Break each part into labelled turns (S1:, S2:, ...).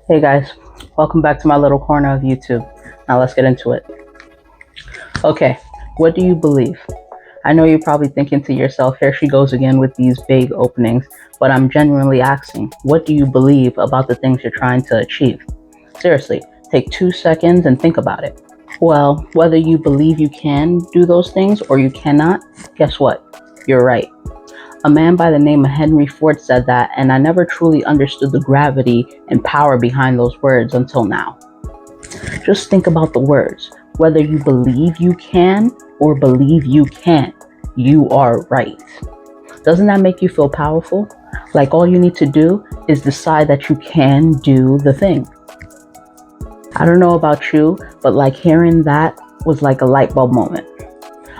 S1: Hey guys, welcome back to my little corner of YouTube. Now let's get into it. Okay, what do you believe? I know you're probably thinking to yourself, here she goes again with these big openings, but I'm genuinely asking, what do you believe about the things you're trying to achieve? Seriously, take 2 seconds and think about it. Well, whether you believe you can do those things or you cannot, guess what? You're right. A man by the name of Henry Ford said that, and I never truly understood the gravity and power behind those words until now. Just think about the words. Whether you believe you can or believe you can't, you are right. Doesn't that make you feel powerful? Like all you need to do is decide that you can do the thing. I don't know about you, but like hearing that was like a light bulb moment.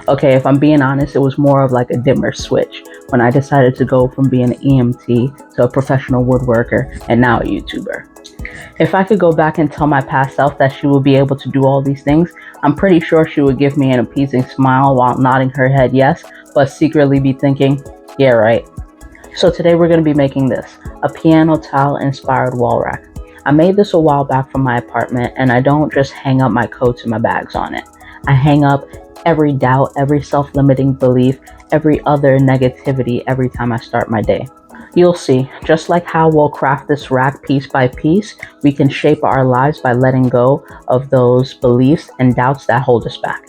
S1: Okay, if I'm being honest, it was more of like a dimmer switch when I decided to go from being an EMT to a professional woodworker and now a YouTuber. If I could go back and tell my past self that she would be able to do all these things, I'm pretty sure she would give me an appeasing smile while nodding her head yes, but secretly be thinking, yeah, right. So today we're going to be making this, a piano tile inspired wall rack. I made this a while back from my apartment, and I don't just hang up my coats and my bags on it. I hang up every doubt, every self-limiting belief, every other negativity every time I start my day. You'll see, just like how we'll craft this rack piece by piece, we can shape our lives by letting go of those beliefs and doubts that hold us back.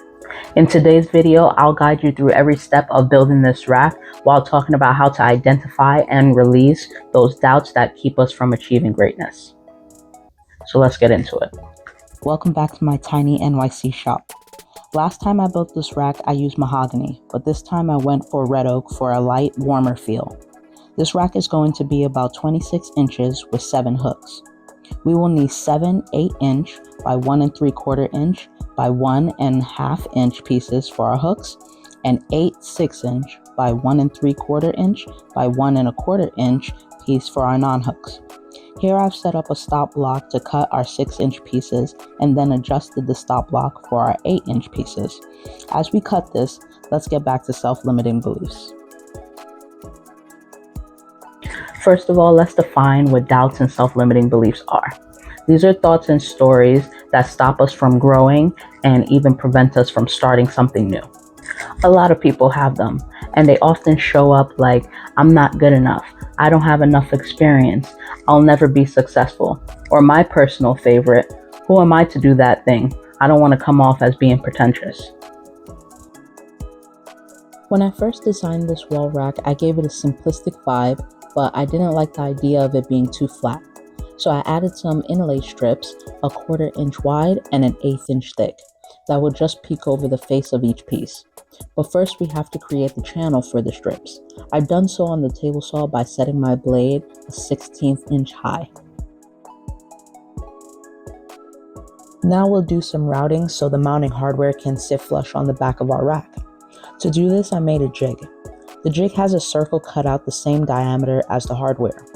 S1: In today's video, I'll guide you through every step of building this rack while talking about how to identify and release those doubts that keep us from achieving greatness. So let's get into it. Welcome back to my tiny NYC shop. Last time I built this rack, I used mahogany, but this time I went for red oak for a light, warmer feel. This rack is going to be about 26 inches with 7 hooks. We will need 7 8-inch by 1 3/4 inch by 1 1/2 inch pieces for our hooks, and 8 6-inch by 1 3/4 inch by 1 1/4 inch piece for our non-hooks. Here I've set up a stop block to cut our 6-inch pieces and then adjusted the stop block for our 8-inch pieces. As we cut this, let's get back to self-limiting beliefs. First of all, let's define what doubts and self-limiting beliefs are. These are thoughts and stories that stop us from growing and even prevent us from starting something new. A lot of people have them, and they often show up like, I'm not good enough, I don't have enough experience, I'll never be successful. Or my personal favorite, who am I to do that thing? I don't want to come off as being pretentious. When I first designed this wall rack, I gave it a simplistic vibe, but I didn't like the idea of it being too flat. So I added some inlay strips, a 1/4 inch wide and an 1/8 inch thick, that would just peek over the face of each piece. But first we have to create the channel for the strips. I've done so on the table saw by setting my blade a 1/16 inch high. Now we'll do some routing so the mounting hardware can sit flush on the back of our rack. To do this, I made a jig. The jig has a circle cut out the same diameter as the hardware.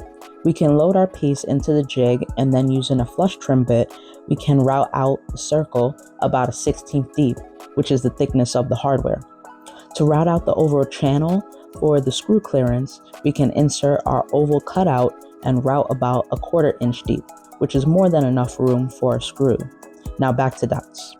S1: We can load our piece into the jig, and then using a flush trim bit, we can route out the circle about a 1/16 deep, which is the thickness of the hardware. To route out the overall channel for the screw clearance, we can insert our oval cutout and route about a 1/4 inch deep, which is more than enough room for a screw. Now back to doubts.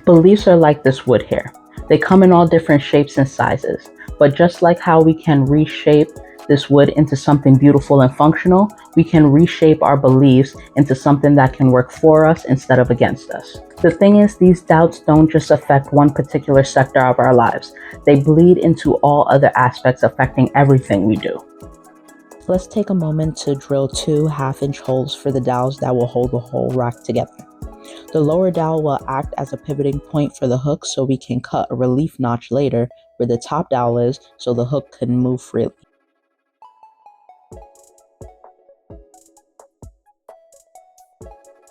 S1: Beliefs are like this wood here. They come in all different shapes and sizes, but just like how we can reshape this wood into something beautiful and functional, we can reshape our beliefs into something that can work for us instead of against us. The thing is, these doubts don't just affect one particular sector of our lives. They bleed into all other aspects, affecting everything we do. Let's take a moment to drill 2 1/2-inch holes for the dowels that will hold the whole rack together. The lower dowel will act as a pivoting point for the hook so we can cut a relief notch later where the top dowel is so the hook can move freely.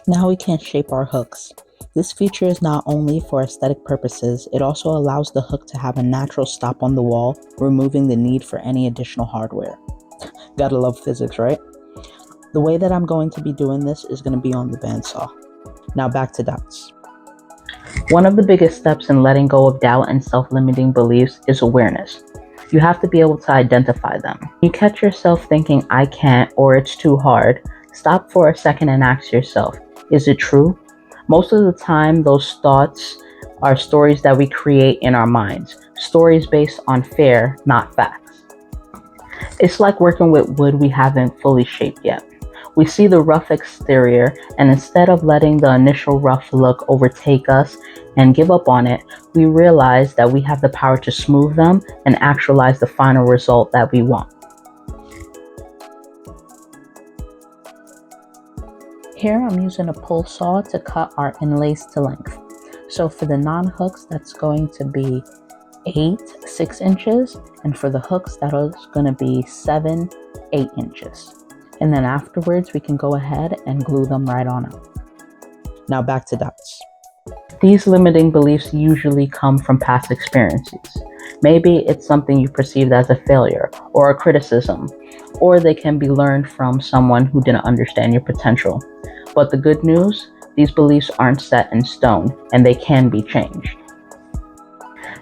S1: Now we can shape our hooks. This feature is not only for aesthetic purposes, it also allows the hook to have a natural stop on the wall, removing the need for any additional hardware. Gotta love physics, right? The way that I'm going to be doing this is going to be on the bandsaw. Now back to doubts. One of the biggest steps in letting go of doubt and self-limiting beliefs is awareness. You have to be able to identify them. You catch yourself thinking, I can't, or it's too hard. Stop for a second and ask yourself, is it true? Most of the time, those thoughts are stories that we create in our minds, stories based on fear, not facts. It's like working with wood we haven't fully shaped yet. We see the rough exterior, and instead of letting the initial rough look overtake us and give up on it, we realize that we have the power to smooth them and actualize the final result that we want. Here I'm using a pull saw to cut our inlays to length. So for the non-hooks, that's going to be 6 inches, and for the hooks, that is going to be 8 inches. And then afterwards, we can go ahead and glue them right on up. Now back to doubts. These limiting beliefs usually come from past experiences. Maybe it's something you perceived as a failure or a criticism, or they can be learned from someone who didn't understand your potential. But the good news, these beliefs aren't set in stone, and they can be changed.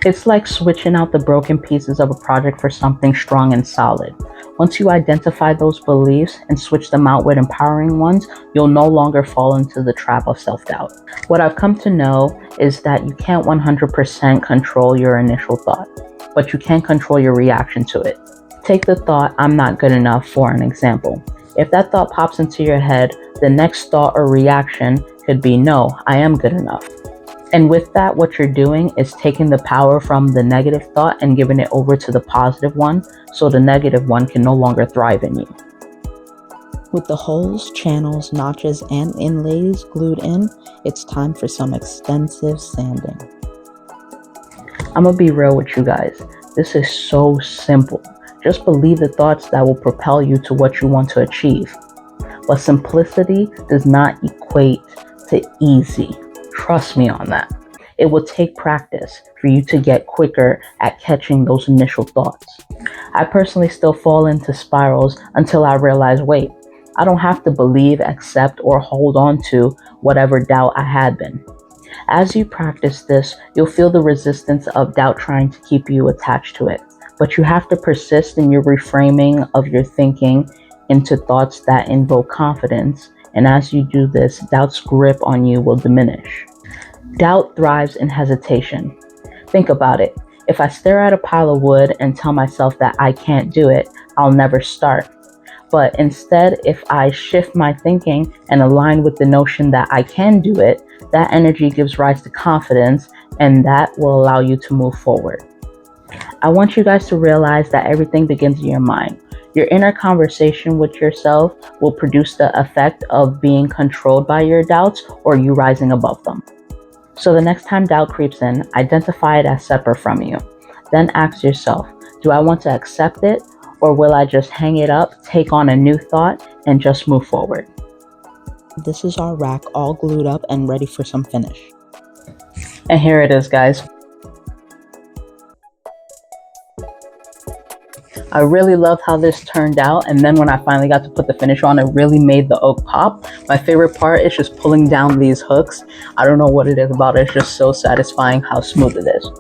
S1: It's like switching out the broken pieces of a project for something strong and solid. Once you identify those beliefs and switch them out with empowering ones, you'll no longer fall into the trap of self-doubt. What I've come to know is that you can't 100% control your initial thought, but you can control your reaction to it. Take the thought, "I'm not good enough," for an example. If that thought pops into your head, the next thought or reaction could be, "No, I am good enough." And with that, what you're doing is taking the power from the negative thought and giving it over to the positive one, so the negative one can no longer thrive in you. With the holes, channels, notches, and inlays glued in, it's time for some extensive sanding. I'm gonna be real with you guys. This is so simple. Just believe the thoughts that will propel you to what you want to achieve. But simplicity does not equate to easy. Trust me on that. It will take practice for you to get quicker at catching those initial thoughts. I personally still fall into spirals until I realize, wait, I don't have to believe, accept, or hold on to whatever doubt I had been. As you practice this, you'll feel the resistance of doubt trying to keep you attached to it. But you have to persist in your reframing of your thinking into thoughts that invoke confidence. And as you do this, doubt's grip on you will diminish. Doubt thrives in hesitation. Think about it. If I stare at a pile of wood and tell myself that I can't do it, I'll never start. But instead, if I shift my thinking and align with the notion that I can do it, that energy gives rise to confidence, and that will allow you to move forward. I want you guys to realize that everything begins in your mind. Your inner conversation with yourself will produce the effect of being controlled by your doubts or you rising above them. So the next time doubt creeps in, identify it as separate from you. Then ask yourself, do I want to accept it, or will I just hang it up, take on a new thought, and just move forward? This is our rack all glued up and ready for some finish. And here it is, guys. I really loved how this turned out, and then when I finally got to put the finish on, it really made the oak pop. My favorite part is just pulling down these hooks. I don't know what it is about it, it's just so satisfying how smooth it is.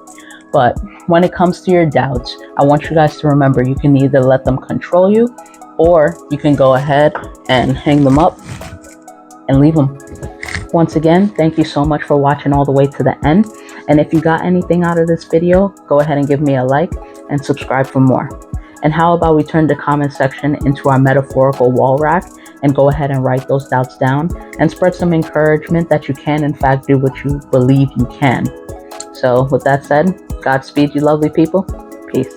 S1: But when it comes to your doubts, I want you guys to remember you can either let them control you, or you can go ahead and hang them up and leave them. Once again, thank you so much for watching all the way to the end. And if you got anything out of this video, go ahead and give me a like and subscribe for more. And how about we turn the comment section into our metaphorical wall rack and go ahead and write those doubts down and spread some encouragement that you can in fact do what you believe you can. So with that said, Godspeed, you lovely people. Peace.